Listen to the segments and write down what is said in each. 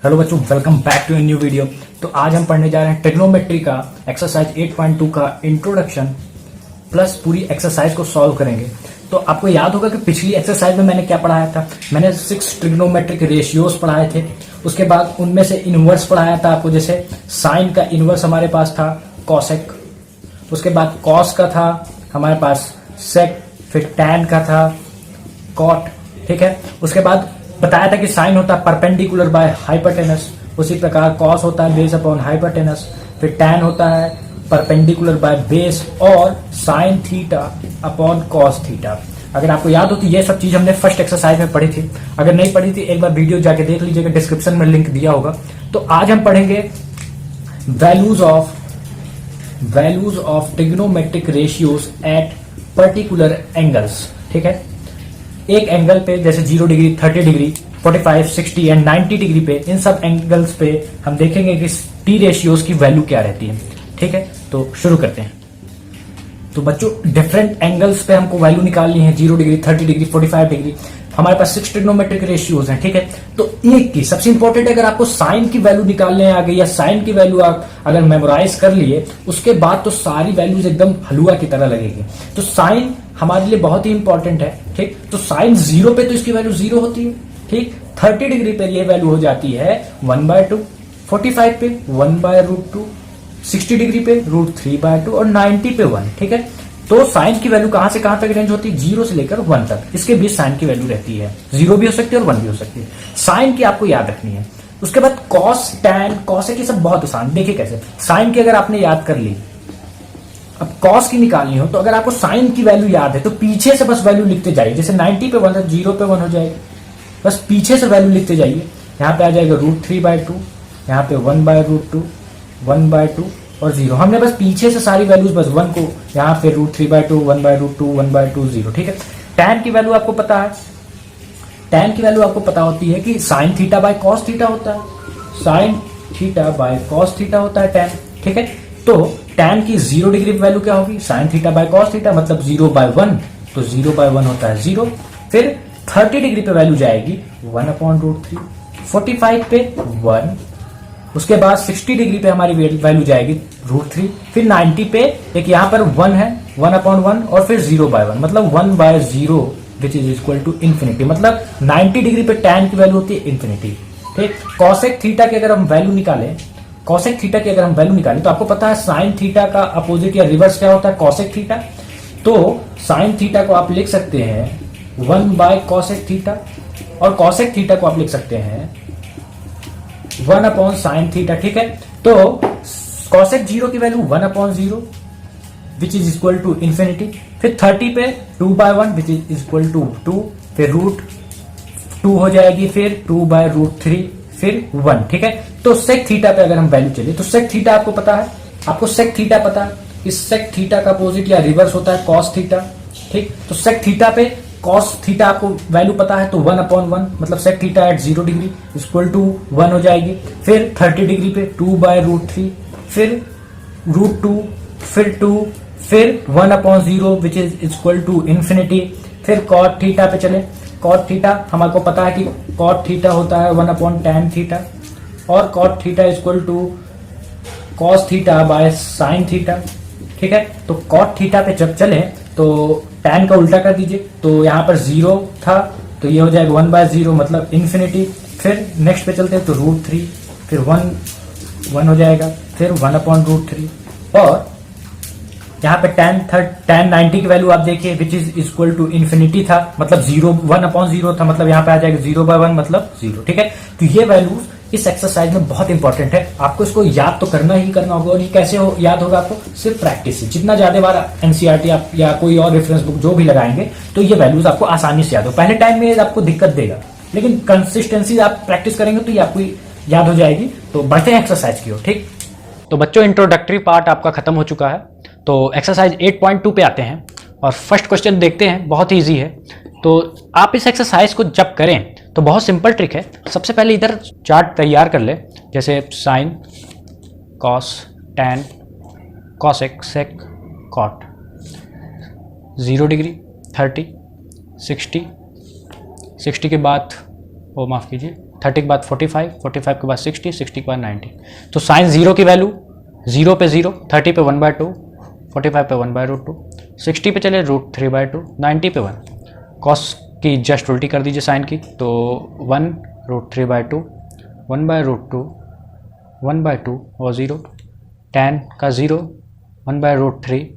Hello बच्चों, welcome back to a new video. तो आज हम पढ़ने जा रहे हैं ट्रिग्नोमेट्री का एक्सरसाइज 8.2 का इंट्रोडक्शन प्लस पूरी एक्सरसाइज को सॉल्व करेंगे। तो आपको याद होगा कि पिछली एक्सरसाइज में मैंने क्या पढ़ाया था। मैंने 6 ट्रिग्नोमेट्रिक रेशियोज पढ़ाए थे। उसके बाद उनमें से इनवर्स पढ़ाया था आपको। जैसे साइन का इनवर्स हमारे पास था कॉसेक, उसके बाद कॉस का था हमारे पास सेक, फिर टैन का था कॉट। ठीक है, उसके बाद बताया था कि साइन होता है परपेंडिकुलर बाय हाइपोटेनस, उसी प्रकार कॉस होता है बेस अपॉन हाइपोटेनस, फिर टैन होता है परपेंडिकुलर बाय बेस और sine theta upon cos theta. अगर आपको याद हो तो ये सब चीज हमने फर्स्ट एक्सरसाइज में पढ़ी थी। अगर नहीं पढ़ी थी एक बार वीडियो जाके देख लीजिएगा, डिस्क्रिप्शन में लिंक दिया होगा। तो आज हम पढ़ेंगे values of trigonometric ratios at particular angles. ठीक है, एक एंगल पे जैसे 0 डिग्री, 30 डिग्री, 45, 60 एंड 90 डिग्री पे, इन सब एंगल्स पे हम देखेंगे कि टी रेशियोज की वैल्यू क्या रहती है। ठीक है, तो शुरू करते हैं। तो बच्चों डिफरेंट एंगल्स पे हमको वैल्यू निकालनी है, 0 डिग्री, 30 डिग्री, 45 डिग्री। हमारे पास 6 ट्रिग्नोमेट्रिक रेशियोज हैं। ठीक है, तो एक की सबसे इंपॉर्टेंट, अगर आपको साइन की वैल्यू निकालने आ गई या साइन की वैल्यू आप अगर मेमोराइज कर लिए, उसके बाद तो सारी वैल्यूज एकदम हलवा की तरह लगेगी। तो साइन हमारे लिए बहुत ही इंपॉर्टेंट है। ठीक, तो साइन 0 पे तो इसकी वैल्यू 0 होती है। ठीक, 30 डिग्री पे ये वैल्यू हो जाती है 1/2, 45 पे 1/√2, 60 डिग्री पे √3/2 और 90 पे 1। ठीक है, तो साइन की वैल्यू कहां से कहां तक रेंज होती है? 0 से लेकर 1 तक, इसके बीच साइन की वैल्यू रहती है। 0 भी हो सकती है और 1 भी हो सकती है। साइन की आपको याद रखनी है। उसके बाद कॉस, टैन, कॉसेक, ये सब बहुत आसान। देखिए कैसे साइन की अगर आपने याद कर ली, अब कॉस की निकालनी हो तो अगर आपको साइन की वैल्यू याद है तो पीछे से बस वैल्यू लिखते जाइए। जैसे 90 पे 1 है, 0 पे 1 हो जाएगी, बस पीछे से वैल्यू लिखते जाइए। यहाँ पे आ जाएगा √3/2, यहाँ पे 1/√2, 1/2 और 0। हमने बस पीछे से सारी वैल्यूज बस 1 को यहाँ पे √3/2, 1/√2, 1/2, 0। ठीक है, टैन की वैल्यू आपको पता है। टैन की वैल्यू आपको पता होती है कि sine theta by cos theta होता है। Sine theta by cos theta होता है टैन। ठीक है, तो टैन की 0 डिग्री वैल्यू क्या होगी? Sine theta by cos theta, मतलब 0/1, तो 0/1 होता है 0। फिर 30 डिग्री पे वैल्यू जाएगी 1/√3, 45 पे 1, उसके बाद 60 डिग्री पे हमारी वैल्यू जाएगी √3, फिर 90 पे एक यहाँ पर 1 है, 1/1 और फिर 0/1, मतलब 1/0 which is equal to infinity. मतलब 90 डिग्री पे टैन की वैल्यू होती है इन्फिनिटी। ठीक, कॉसेक थीटा की अगर हम वैल्यू निकालें, कॉसेक थीटा की अगर हम वैल्यू निकालें तो आपको पता है साइन थीटा का अपोजिट या रिवर्स क्या होता है? Cosec theta. तो साइन थीटा को आप लिख सकते हैं 1/कॉसेक थीटा और कॉसेक थीटा को आप लिख सकते हैं 1/साइन थीटा। ठीक है, तो कॉसेक 0 की value 1/0 which is equal to infinity. फिर 30 पे 2/1 विच इज इक्वल टू 2, फिर √2 हो जाएगी, फिर 2/√3, फिर 1। ठीक है, तो सेक थीटा पे अगर हम वैल्यू चले तो सेक थीटा आपको पता है, आपको सेक थीटा पता है। इस सेक थीटा का अपोजिट या रिवर्स होता है कॉस थीटा। ठीक, तो सेक थीटा पे कॉस थीटा आपको वैल्यू पता है, तो 1/1, मतलब sec theta at 0 degree equal to 1 हो जाएगी। फिर 30 डिग्री पे 2/√3, फिर √2, फिर 2, फिर 1/0 which is equal to infinity. फिर कॉट थीटा पे चले, कॉट थीटा हमको पता है कि कॉट थीटा होता है 1/tan थीटा और cot theta equal to cos theta by sine theta. ठीक है, तो कॉट थीटा पे जब चले तो tan का उल्टा कर दीजिए, तो यहाँ पर 0 था तो ये हो जाएगा 1/0, मतलब इन्फिनिटी। फिर नेक्स्ट पे चलते हैं तो √3, फिर 1 हो जाएगा, फिर 1/√3 और यहाँ पे tan 90 की वैल्यू आप देखिए which is equal to infinity था, मतलब 1/0 था, मतलब यहाँ पे आ जाएगा 0/1 मतलब 0। ठीक है, तो ये वैल्यूज इस एक्सरसाइज में बहुत इंपॉर्टेंट है। आपको इसको याद तो करना ही करना होगा, और ये कैसे याद होगा आपको? सिर्फ प्रैक्टिस से। जितना ज्यादा बार एनसीईआरटी आप या कोई और रेफरेंस बुक जो भी लगाएंगे तो ये वैल्यूज आपको आसानी से याद हो। पहले टाइम में आपको दिक्कत देगा, लेकिन कंसिस्टेंसी आप प्रैक्टिस करेंगे तो ये आपको याद हो जाएगी। तो बढ़ते हैं एक्सरसाइज की ओर। ठीक, तो बच्चों इंट्रोडक्टरी पार्ट आपका खत्म हो चुका है, तो एक्सरसाइज 8.2 पे आते हैं और फर्स्ट क्वेश्चन देखते हैं। बहुत ईजी है। तो आप इस एक्सरसाइज को जब करें तो बहुत सिंपल ट्रिक है। सबसे पहले इधर चार्ट तैयार कर ले, जैसे साइन, कॉस, टैन, कॉसेक, सेक, कॉट। 0 डिग्री, 30, 60 के बाद वो माफ़ कीजिए 30 के बाद 45, 45 के बाद 60, 60 के बाद 90। तो साइन 0 की वैल्यू 0 पे 0, 30 पे 1/2, 45 पे 1/√2, 60 पे चले √3/2, 90 पे 1। कॉस की जस्ट उल्टी कर दीजिए साइन की, तो 1√3/2, 1/√2, 1/2 और 0, tan का 0, 1/√3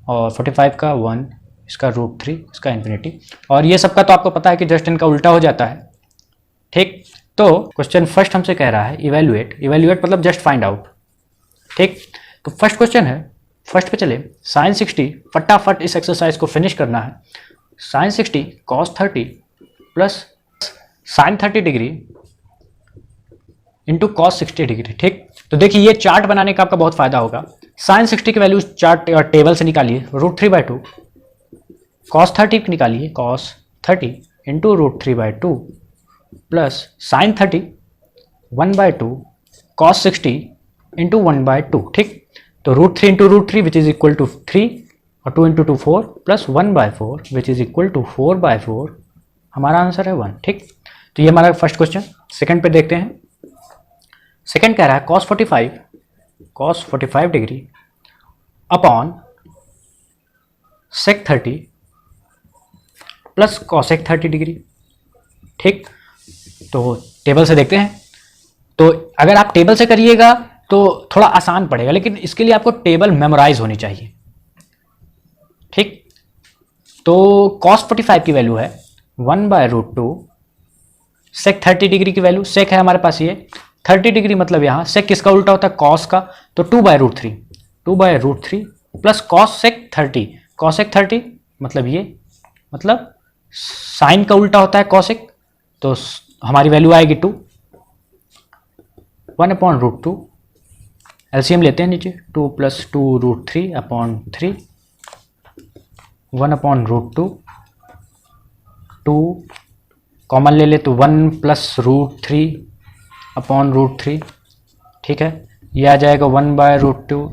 और 45 का 1, इसका √3, इसका इन्फिनिटी। और ये सबका तो आपको पता है कि जस्ट इनका उल्टा हो जाता है, ठीक। तो क्वेश्चन फर्स्ट हमसे कह रहा है इवेल्युएट, इवेल्युएट मतलब जस्ट फाइंड आउट, ठीक। तो फर्स्ट क्वेश्चन है, फर्स्ट पे चले, साइन 60, फटाफट इस एक्सरसाइज को फिनिश करना है। Sine 60 cos 30 plus sine 30 degree into cos 60 degree, ठीक। तो देखिए ये चार्ट बनाने का आपका बहुत फायदा होगा। साइन 60 की वैल्यू चार्ट टेबल से निकालिए, √3/2, कॉस 30 की निकालिए, cos 30 into √3/2 plus sine 30 1/2 cos 60 into 1/2, ठीक। तो √3 into √3 which is equal to 3 और 2 into 2 4 plus 1/4 which is equal to 4/4, हमारा आंसर है 1, ठीक। तो ये हमारा फर्स्ट क्वेश्चन। सेकंड पे देखते हैं। सेकंड कह रहा है cos 45 degree upon sec 30 plus cosec 30 degree, ठीक। तो टेबल से देखते हैं। तो अगर आप टेबल से करिएगा तो थोड़ा आसान पड़ेगा, लेकिन इसके लिए आपको टेबल मेमोराइज होनी चाहिए, ठीक। तो cos 45 की वैल्यू है 1/√2, sec 30 डिग्री की वैल्यू, sec है हमारे पास ये 30 डिग्री, मतलब यहाँ sec किसका उल्टा होता है, cos का, तो 2/√3 प्लस cosec 30, cosec 30 मतलब ये, मतलब साइन का उल्टा होता है cosec, तो हमारी वैल्यू आएगी 2, 1/√2, एलसीएम लेते हैं नीचे, 2 + 2√3/3, 1/√2, 2 कॉमन ले ले तो 1 + √3/√3, ठीक है। ये आ जाएगा 1/√2।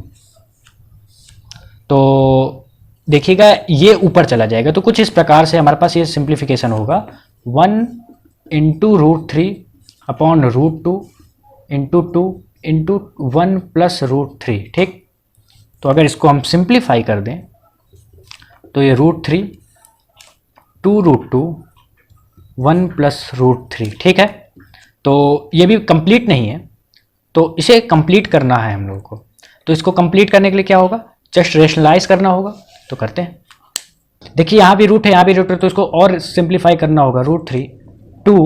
तो देखिएगा ये ऊपर चला जाएगा, तो कुछ इस प्रकार से हमारे पास ये सिंप्लीफिकेशन होगा, 1 इंटू √3/√2 इंटू 2 इंटू 1 + √3, ठीक। तो अगर इसको हम सिंप्लीफाई कर दें तो ये √3, 2√2, 1 + √3, ठीक है। तो ये भी कंप्लीट नहीं है, तो इसे कंप्लीट करना है हम लोगों को। तो इसको कंप्लीट करने के लिए क्या होगा, जस्ट रेशनलाइज करना होगा, तो करते हैं। देखिए यहाँ भी रूट है, यहाँ भी रूट है, तो इसको और सिंप्लीफाई करना होगा। √3, 2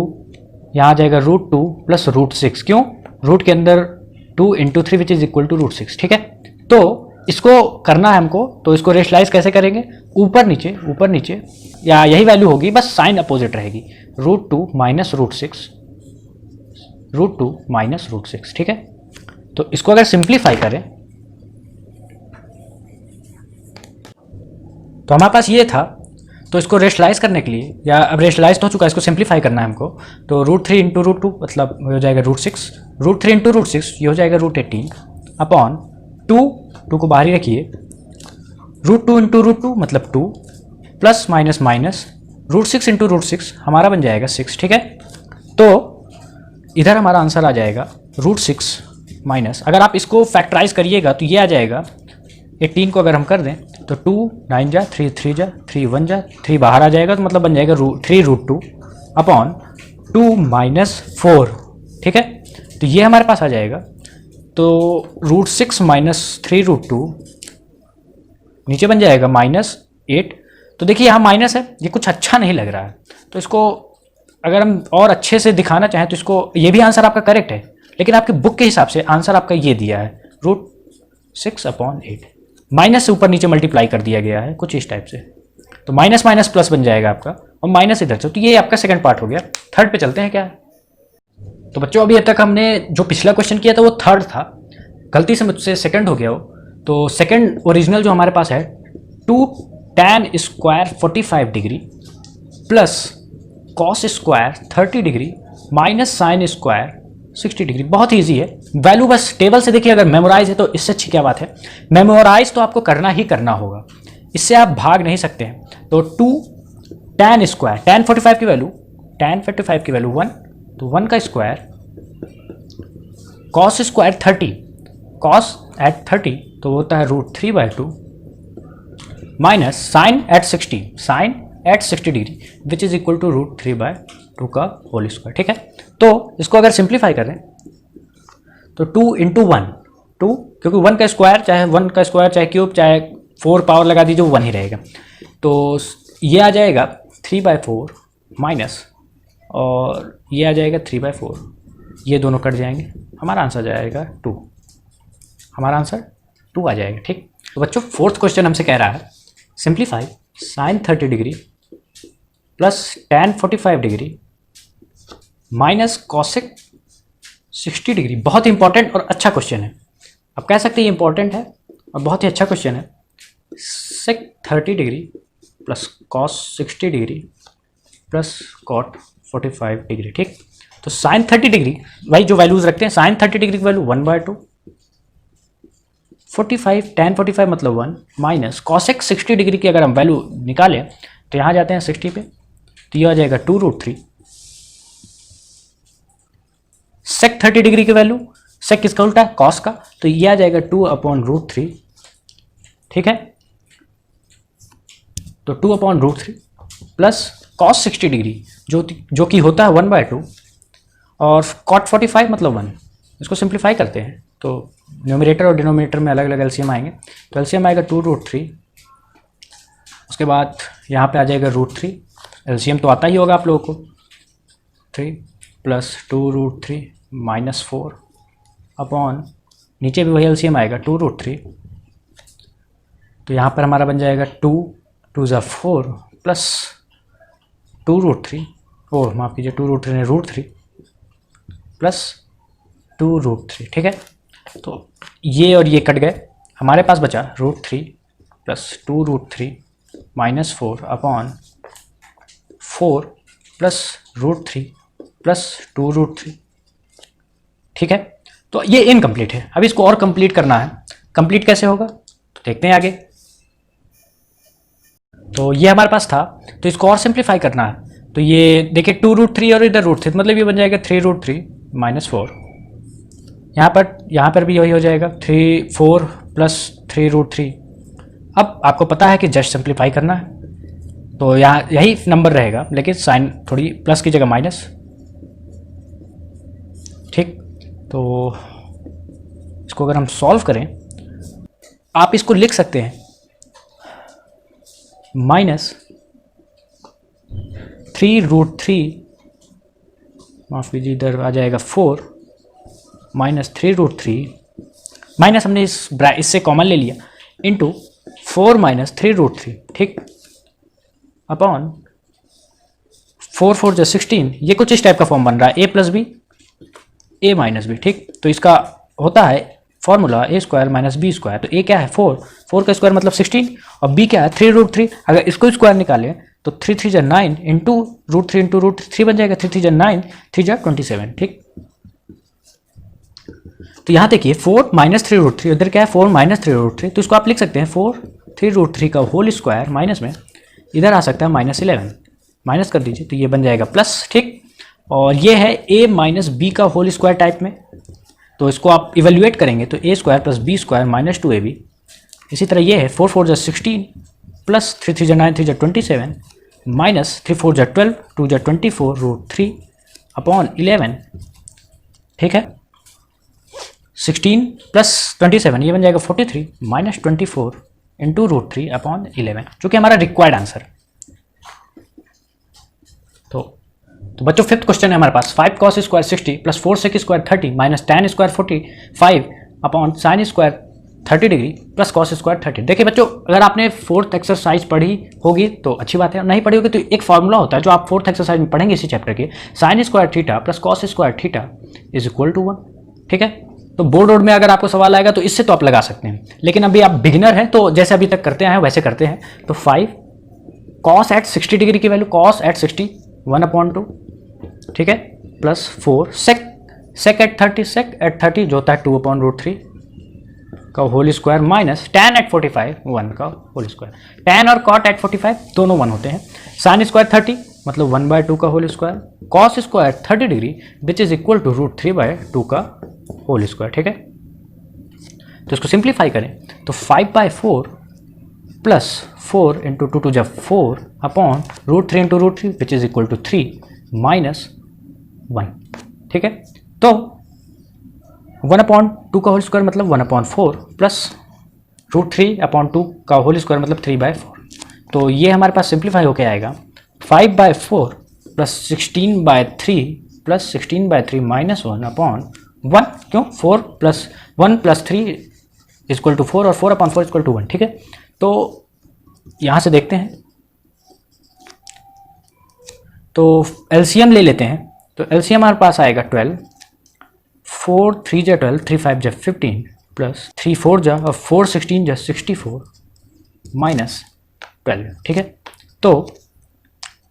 यहाँ आ जाएगा √2 प्लस √6, क्यों, रूट के अंदर 2 into 3 which is equal to √6, ठीक है। तो इसको करना है हमको, तो इसको रेशनलाइज कैसे करेंगे, ऊपर नीचे या यही वैल्यू होगी, बस साइन अपोजिट रहेगी, √2 माइनस √6, ठीक है। तो इसको अगर सिंप्लीफाई करें तो हमारे पास ये था, तो इसको रेशनलाइज करने के लिए, या अब रेशनलाइज तो हो चुका है, इसको सिंप्लीफाई करना है हमको, तो √3 इंटू √2 मतलब हो जाएगा √6, √3 इंटू √6 ये हो जाएगा √18 अपॉन 2 को बाहर ही रखिए, √2 इंटू √2 मतलब 2 प्लस माइनस माइनस √6 इंटू √6 हमारा बन जाएगा 6, ठीक है। तो इधर हमारा आंसर आ जाएगा √6 माइनस, अगर आप इसको फैक्टराइज करिएगा तो ये आ जाएगा 18 को अगर हम कर दें तो 2 9 जा 3 3 जा 3 1 जा 3 बाहर आ जाएगा, तो मतलब बन जाएगा 3√2 अपॉन 2 - 4, ठीक है। तो ये हमारे पास आ जाएगा, तो √6 माइनस 3√2 नीचे बन जाएगा -8। तो देखिए यहाँ माइनस है, ये कुछ अच्छा नहीं लग रहा है, तो इसको अगर हम और अच्छे से दिखाना चाहें तो इसको, ये भी आंसर आपका करेक्ट है, लेकिन आपकी बुक के हिसाब से आंसर आपका ये दिया है √6/8, माइनस से ऊपर नीचे मल्टीप्लाई कर दिया गया है कुछ इस टाइप से, तो माइनस माइनस प्लस बन जाएगा आपका, और माइनस इधर से, तो ये आपका सेकंड पार्ट हो गया। थर्ड पे चलते हैं क्या। तो बच्चों अभी तक हमने जो पिछला क्वेश्चन किया था वो थर्ड था, गलती से मुझसे सेकंड हो गया हो, तो सेकंड ओरिजिनल जो हमारे पास है 2 tan square 45 degree plus cos square 30 degree minus sine square 60 degree. बहुत ईजी है, वैल्यू बस टेबल से देखिए, अगर मेमोराइज है तो इससे अच्छी क्या बात है, मेमोराइज तो आपको करना ही करना होगा, इससे आप भाग नहीं सकते हैं। तो 2 tan स्क्वायर, tan 45 की वैल्यू 1 तो 1 का square cos square 30, cos at 30 तो होता है √3/2 minus sine at 60, sine at 60 degree which is equal to √3/2 का होल स्क्वायर। ठीक है, तो इसको अगर सिंप्लीफाई करें तो 2 इंटू 1, 2 क्योंकि 1 का स्क्वायर चाहे क्यूब चाहे 4 पावर लगा दीजिए वो 1 ही रहेगा, तो ये आ जाएगा 3/4 माइनस और ये आ जाएगा 3/4, ये दोनों कट जाएंगे, हमारा आंसर जाएगा 2, हमारा आंसर 2 आ जाएगा। ठीक, तो बच्चों फोर्थ क्वेश्चन हमसे कह रहा है simplify sine 30 degree plus tan 45 degree minus cosec 60 degree. बहुत ही इंपॉर्टेंट और अच्छा क्वेश्चन है, आप कह सकते हैं ये इंपॉर्टेंट है और बहुत ही अच्छा क्वेश्चन है। Sec 30 degree plus cos 60 degree plus cot 45 degree. ठीक, तो साइन 30 डिग्री भाई जो वैल्यूज रखते हैं, साइन 30 डिग्री की वैल्यू 1/2, 45 tan 45 मतलब 1 माइनस कॉसेक 60 डिग्री की अगर हम वैल्यू निकालें तो यहाँ जाते हैं 60 पे, तो ये आ जाएगा 2√3। सेक 30 डिग्री की वैल्यू, सेक किसका उल्टा है कॉस का, तो ये आ जाएगा 2/√3। ठीक है, तो 2/√3 प्लस कॉस 60 डिग्री जो कि होता है 1/2 और कॉट 45 मतलब 1। इसको सिंप्लीफाई करते हैं तो न्यूमरेटर और डिनोमिनेटर में अलग अलग एलसीएम आएंगे, तो एलसीएम आएगा 2√3, उसके बाद यहाँ पे आ जाएगा √3, एलसीएम तो आता ही होगा आप लोगों को, 3 प्लस 2√3 माइनस 4 अपॉन नीचे भी वही एलसीएम आएगा 2√3, तो यहाँ पर हमारा बन जाएगा 2 2 ज़ा 4 प्लस 2√3 और माफ़ कीजिए 2√3 ने √3 प्लस 2√3। ठीक है, तो ये और ये कट गए, हमारे पास बचा √3 plus 2√3 minus 4 upon 4 plus √3 plus 2√3। ठीक है, तो ये इनकम्प्लीट है, अब इसको और कंप्लीट करना है। कंप्लीट कैसे होगा तो देखते हैं आगे। तो ये हमारे पास था, तो इसको और सिंप्लीफाई करना है, तो ये देखिए 2√3 और इधर √3 मतलब ये बन जाएगा 3√3 माइनस 4, यहाँ पर भी यही हो जाएगा 4 प्लस 3√3। अब आपको पता है कि जस्ट सिंप्लीफाई करना है, तो यहाँ यही नंबर रहेगा लेकिन साइन थोड़ी प्लस की जगह माइनस। ठीक, तो इसको अगर हम सॉल्व करें आप इसको लिख सकते हैं माइनस 3√3, माफ़ कीजिए इधर आ जाएगा 4 माइनस 3√3, माइनस हमने इससे कॉमन ले लिया, इंटू 4 माइनस 3√3। ठीक, अपॉन 4 4 जो 16, ये कुछ इस टाइप का फॉर्म बन रहा है a plus B a minus B. ठीक, तो इसका होता है formula a square minus B square, तो a क्या है 4 का स्क्वायर मतलब 16 और b क्या है 3√3। अगर इसको स्क्वायर निकालें तो 3 3 जा 9 इंटू √3 इंटू √3 बन जाएगा, 3 3 जा 9 3 जा 27। ठीक, तो यहाँ देखिए 4 माइनस 3√3, इधर क्या है 4 माइनस 3√3, तो इसको आप लिख सकते हैं 4 3√3 का होल स्क्वायर माइनस में इधर आ सकता है -11, माइनस कर दीजिए तो ये बन जाएगा प्लस। ठीक, और ये है a माइनस बी का होल स्क्वायर टाइप में, तो इसको आप इवेल्युएट करेंगे तो a square plus B square minus 2ab। इसी तरह ये है 4 4 जा 16 प्लस 3 3 जा 9 3 जा 27 माइनस 3 4 जा 12 2 जा 24 √3 अपॉन 11। ठीक है, 16 प्लस 27 ये बन जाएगा 43 माइनस 24 इंटू √3 अपॉन 11, जो कि हमारा रिक्वायर्ड आंसर। तो बच्चों फिफ्थ क्वेश्चन है हमारे पास 5 cos square 60 plus 4 sec square 30 minus tan square 45 upon sine square 30 degree plus cos square 30। देखिए बच्चों, अगर आपने फोर्थ एक्सरसाइज पढ़ी होगी तो अच्छी बात है, नहीं पढ़ी होगी तो एक फॉर्मूला होता है जो आप फोर्थ एक्सरसाइज में पढ़ेंगे इसी चैप्टर के, sine square theta plus cos square theta is equal to 1। ठीक है, तो बोर्ड में अगर आपको सवाल आएगा तो इससे तो आप लगा सकते हैं, लेकिन अभी आप बिगिनर हैं तो जैसे अभी तक करते हैं वैसे करते हैं। तो 5 cos एट 60 डिग्री की वैल्यू cos एट 60 1/2, ठीक है, प्लस 4 sec एट 30 जो होता है 2/√3 का whole square minus tan at 45 1 का होल स्क्वायर। tan और cot एट 45 दोनों 1 होते हैं। साइन स्क्वायर 30 मतलब 1/2 का whole square, cos square 30 degree which is equal to √3/2 का होल स्क्वायर। ठीक है, तो इसको सिंप्लीफाई करें तो 5/4 प्लस 4 इंटू 2 टू जब 4 upon √3 into √3 which is equal to 3 minus 1। ठीक है, तो 1/2 का होल स्क्वायर मतलब 1/4 प्लस √3/2 का होल स्क्वायर मतलब 3/4। तो ये हमारे पास सिंप्लीफाई होके आएगा 5/4 प्लस 16/3 प्लस 16/3 माइनस 1/1। क्यों? 4 प्लस 1 प्लस 3 इक्वल टू 4 और 4/4 इक्वल टू 1। ठीक है, तो यहाँ से देखते हैं, तो एलसीएम ले लेते हैं। तो एलसीएम हमारे पास आएगा 12, 4 3 जा 12, 3 5 जा 15 प्लस 3 4 जा और 4 16 जा 64 माइनस 12। ठीक है, तो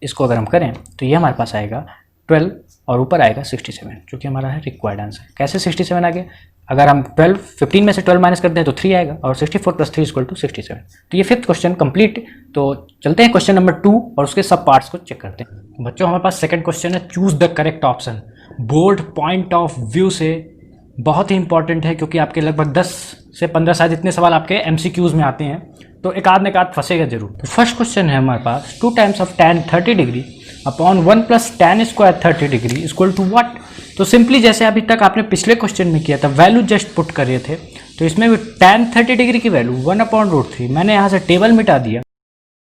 इसको अगर हम करें तो ये हमारे पास आएगा 12 और ऊपर आएगा 67 जो कि हमारा है रिक्वायर्ड आंसर। कैसे 67 आ गया? अगर हम 15 में से 12 माइनस करते हैं तो 3 आएगा और 64 प्लस 3 इक्वल टू 67। तो ये 5th क्वेश्चन कंप्लीट। तो चलते हैं क्वेश्चन नंबर 2 और उसके सब पार्ट्स को चेक करते हैं। बच्चों हमारे पास सेकंड क्वेश्चन है, choose the correct option. Board point of view से बहुत ही इंपॉर्टेंट है क्योंकि आपके लगभग 10 से 15 शायद इतने सवाल आपके एमसीक्यूज में आते हैं, तो एक आध फंसेगा जरूर। तो फर्स्ट क्वेश्चन है हमारे पास 2 times of tan 30 degree upon 1 plus tan square 30 degree equal to what. तो सिंपली जैसे अभी तक आपने पिछले क्वेश्चन में किया था, वैल्यू जस्ट पुट कर रहे थे, तो इसमें भी tan 30 डिग्री की वैल्यू 1/√3 मैंने यहाँ से टेबल मिटा दिया,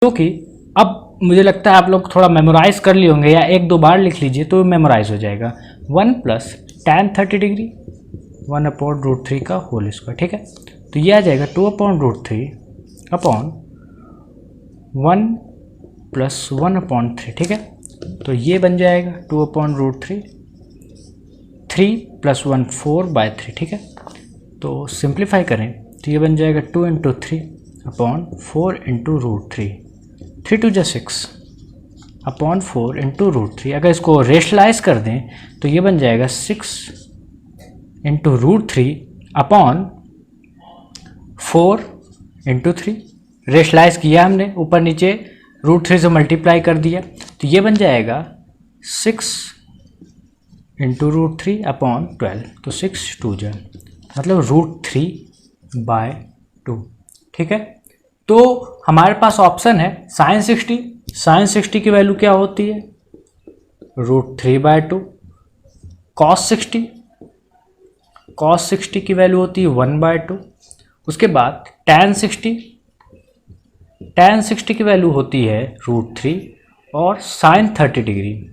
क्योंकि अब मुझे लगता है आप लोग थोड़ा मेमोराइज कर लिए होंगे या 1-2 बार लिख लीजिए तो मेमोराइज हो जाएगा। 1 प्लस tan 30 डिग्री 1/√3 का होल स्क्वायर। ठीक है, तो ये आ जाएगा 2/√3 अपॉन 1 प्लस 1/3। ठीक है, तो ये बन जाएगा 2/√3, 3 प्लस 1 4/3। ठीक है, तो सिंप्लीफाई करें तो ये बन जाएगा 2 इंटू 3 अपॉन 4 इंटू √3, 3 2 जा 6 अपॉन 4 इंटू √3। अगर इसको रेशलाइज कर दें तो ये बन जाएगा 6 इंटू √3 अपॉन 4 इंटू 3। रेशलाइज किया हमने, ऊपर नीचे √3 से मल्टीप्लाई कर दिया, तो ये बन जाएगा 6 इंटू √3 अपॉन 12। तो 6 2 जा मतलब √3/2। ठीक है, तो हमारे पास ऑप्शन है sin 60। sin 60 की वैल्यू क्या होती है? √3/2। cos 60, cos 60 की वैल्यू होती है 1/2। उसके बाद tan 60, tan 60 की वैल्यू होती है √3 और sin 30 डिग्री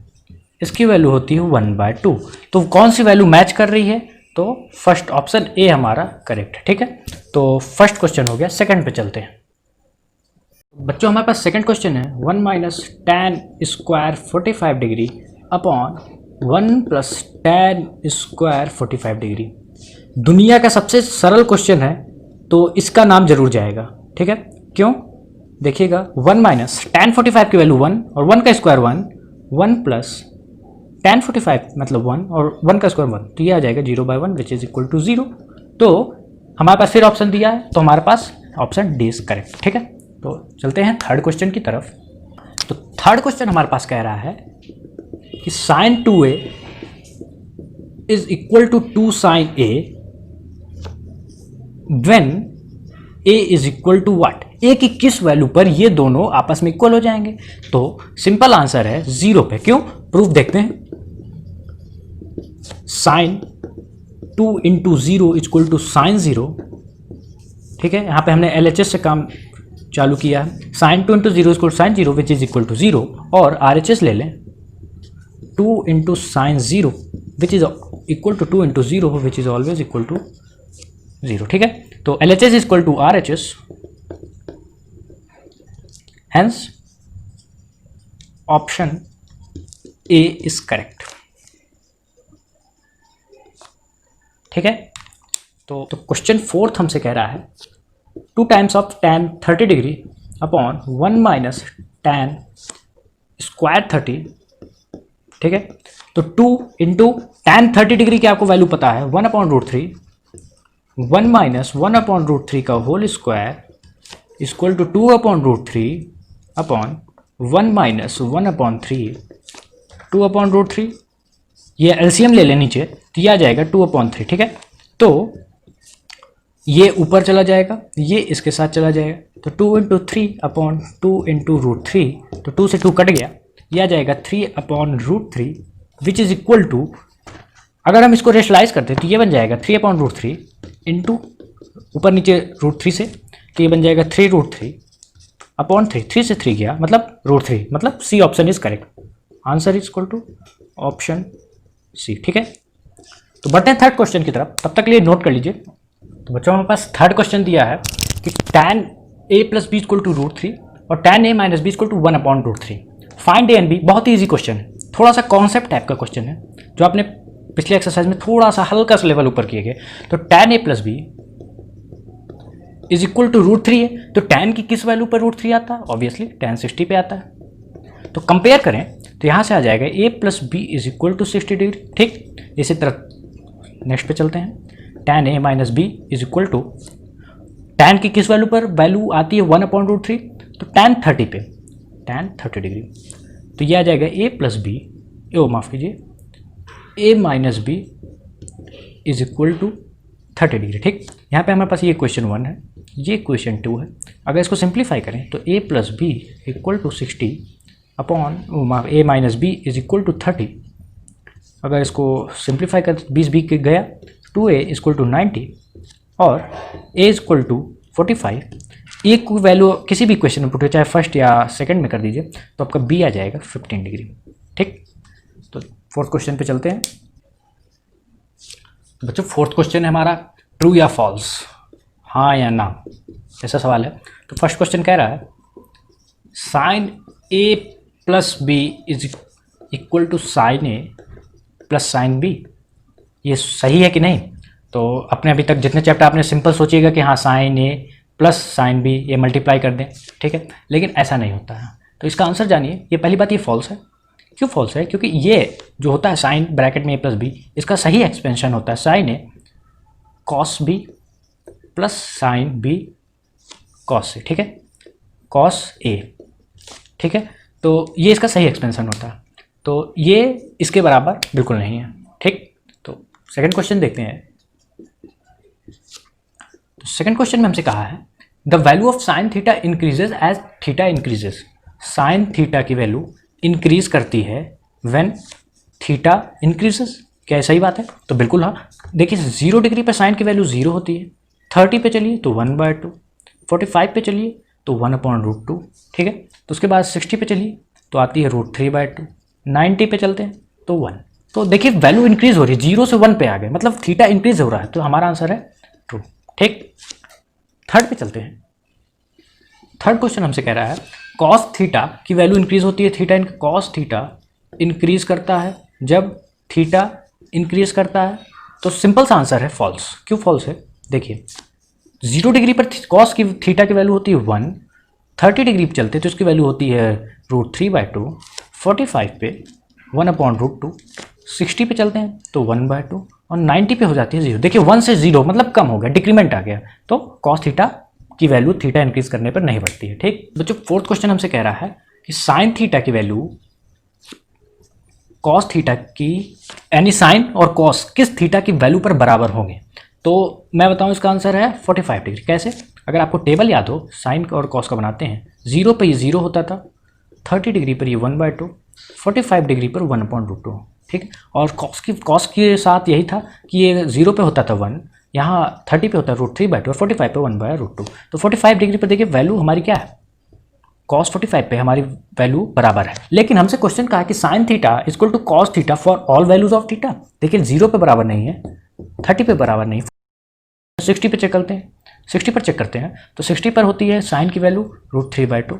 इसकी वैल्यू होती है 1/2। तो कौन सी वैल्यू मैच कर रही है? तो फर्स्ट ऑप्शन ए हमारा करेक्ट है। ठीक है, तो फर्स्ट क्वेश्चन हो गया। सेकंड पे चलते हैं बच्चों। हमारे पास सेकंड क्वेश्चन है 1 minus tan square 45 degree upon 1 plus tan square 45 degree. दुनिया का सबसे सरल क्वेश्चन है तो इसका नाम जरूर जाएगा। ठीक है, क्यों? देखिएगा 1 माइनस tan 45 की वैल्यू 1 और 1 का स्क्वायर 1, 1 प्लस tan 45 मतलब 1 और 1 का स्क्वायर 1, तो ये आ जाएगा 0/1 विच इज इक्वल टू 0। तो हमारे पास फिर ऑप्शन दिया है तो हमारे पास ऑप्शन डी इज करेक्ट। ठीक है, तो चलते हैं थर्ड क्वेश्चन की तरफ। तो थर्ड क्वेश्चन हमारे पास कह रहा है कि sin 2a is equal to 2 sin a when a is equal to what. a की किस वैल्यू पर ये दोनों आपस में इक्वल हो जाएंगे? तो सिंपल आंसर है 0 पे। क्यों? प्रूफ देखते हैं। sin 2 into 0 equal to sin 0। ठीक है, यहां पे हमने LHS से काम चालू किया है। sin 2 into 0 equal to sin 0 which is equal to 0 और RHS ले लें 2 into sin 0 which is equal to 2 into 0 which is always equal to 0। ठीक है, तो LHS is equal to RHS, hence option A is correct. ठीक है, तो question fourth हमसे कह रहा है 2 times of tan 30 degree upon 1 minus tan square 30। ठीक है, तो 2 इंटू tan 30 डिग्री की आपको वैल्यू पता है 1/√3, 1 माइनस 1/√3 का whole square equal to 2/√3 upon 1 minus 1/3 2/√3, ये एलसीएम ले लेनी चाहिए तो यह आ जाएगा 2/3, ठीक है। तो ये ऊपर चला जाएगा, ये इसके साथ चला जाएगा, तो 2 × 3/2 × √3, तो 2 से 2 कट गया, यह आ जाएगा 3/√3 विच इज इक्वल टू, अगर हम इसको रेशनलाइज करते हैं तो ये बन जाएगा 3/√3 इंटू ऊपर नीचे √3 से, तो ये बन जाएगा 3√3/3, 3 से 3 गया मतलब √3, मतलब C option is correct, answer is equal to option C, ठीक है। तो बढ़ते हैं थर्ड क्वेश्चन की तरफ, तब तक लिए नोट कर लीजिए। तो बच्चों हमारे पास थर्ड क्वेश्चन दिया है कि tan a + b = √3 और tan a - b = 1/√3, find a and b। बहुत ही ईजी क्वेश्चन है, थोड़ा सा कॉन्सेप्ट टाइप का क्वेश्चन है जो आपने पिछले एक्सरसाइज में थोड़ा सा हल्का सा लेवल ऊपर किए गए। तो tan a + b = √3 है, तो tan की किस वैल्यू पर √3 आता है? ऑब्वियसली tan 60 पे आता है। तो कंपेयर करें तो यहाँ से आ जाएगा a + b = 60 डिग्री, ठीक। इसी तरह नेक्स्ट पे चलते हैं, tan a - b = tan की किस वैल्यू पर वैल्यू आती है 1/√3, तो tan 30 पे, tan 30 डिग्री, तो यह आ जाएगा a + b, माफ़ कीजिए a - b = 30 डिग्री, ठीक। यहाँ पे हमारे पास ये क्वेश्चन 1 है, ये क्वेश्चन 2 है। अगर इसको सिंप्लीफाई करें तो a + b = 60 upon a - b = 30। अगर इसको सिंप्लीफाई कर 20 b के गया, 2a = 90 और a = 45। ए को वैल्यू किसी भी क्वेश्चन में पुट हो, चाहे फर्स्ट या सेकंड में कर दीजिए, तो आपका b आ जाएगा 15 डिग्री, ठीक। तो फोर्थ क्वेश्चन पे चलते हैं। तो बच्चों फोर्थ क्वेश्चन है हमारा ट्रू या फॉल्स, हाँ या ना, ऐसा सवाल है। तो फर्स्ट क्वेश्चन कह रहा है sin a + b = sin a + sin b, ये सही है कि नहीं? तो अपने अभी तक जितने चैप्टर आपने सिंपल सोचिएगा कि हाँ sin a + sin b ये मल्टीप्लाई कर दें, ठीक है, लेकिन ऐसा नहीं होता है। तो इसका आंसर जानिए। ये पहली बात, ये फॉल्स है। क्यों फॉल्स है? क्योंकि ये जो होता है साइन ब्रैकेट में a + b, इसका सही एक्सपेंशन होता है sin a cos b + sin b cos a, ठीक है, cos a, ठीक है। तो ये इसका सही एक्सपेंशन होता है, तो ये इसके बराबर बिल्कुल नहीं है, ठीक। तो सेकंड क्वेश्चन देखते हैं। तो सेकंड क्वेश्चन में हमसे कहा है the value of sin theta increases as theta increases, sin theta की वैल्यू इंक्रीज करती है व्हेन थीटा इंक्रीजेज। क्या सही बात है? तो बिल्कुल हाँ। देखिए 0 डिग्री पे साइन की वैल्यू 0 होती है, 30 पे चलिए तो 1/2, 45 पे चलिए तो 1/√2, ठीक है। तो उसके बाद 60 पे चलिए तो आती है √3/2, 90 पे चलते हैं तो 1। तो देखिए वैल्यू इंक्रीज हो रही है, 0 से 1 पे आ गए, मतलब थीटा इंक्रीज हो रहा है, तो हमारा आंसर है ट्रू, ठीक। थर्ड पे चलते हैं। थर्ड क्वेश्चन हमसे कह रहा है cos थीटा की वैल्यू इंक्रीज होती है, थीटा cos थीटा इंक्रीज करता है जब थीटा इंक्रीज करता है, तो सिंपल सा आंसर है फॉल्स। क्यों फॉल्स है? देखिए 0 डिग्री पर cos की थीटा की वैल्यू होती है 1, 30 डिग्री पे चलते तो इसकी वैल्यू होती है √3/2, 45 पे 1/√2, 60 पे चलते हैं तो 1/2 और 90 पे हो जाती है 0। देखिए 1 से 0 मतलब कम हो गया, डिक्रीमेंट आ गया, तो cos थीटा की वैल्यू थीटा इंक्रीज करने पर नहीं बढ़ती है, ठीक। बच्चों फोर्थ क्वेश्चन हमसे कह रहा है कि साइन थीटा की वैल्यू cos थीटा की, यानी साइन और cos किस थीटा की वैल्यू पर बराबर होंगे? तो मैं बताऊं इसका आंसर है 45 डिग्री। कैसे? अगर आपको टेबल याद हो, साइन और cos का बनाते हैं, 0 पे ये 0 होता था, 30 डिग्री पर ये 1/2, 45 डिग्री पर 1/√2, ठीक। और cos के साथ यही था कि ये 0 पे होता था 1, यहाँ 30 पे होता है √3/2 और 45 पे 1/√2। तो 45 डिग्री पर देखिए वैल्यू हमारी क्या है, cos 45 पे हमारी वैल्यू बराबर है। लेकिन हमसे क्वेश्चन कहा है कि sin theta equal to cos theta for all values of theta. देखिए 0 पे बराबर नहीं है, 30 पे बराबर नहीं, 60 पे चेक करते हैं, 60 पर चेक करते हैं तो 60 पर होती है साइन की वैल्यू √3/2,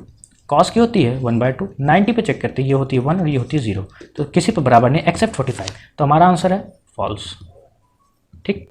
cos की होती है 1/2, 90 पे चेक करते हैं, ये होती है 1 और ये होती है 0, तो किसी पर बराबर नहीं एक्सेप्ट 45, तो हमारा आंसर है फॉल्स, ठीक।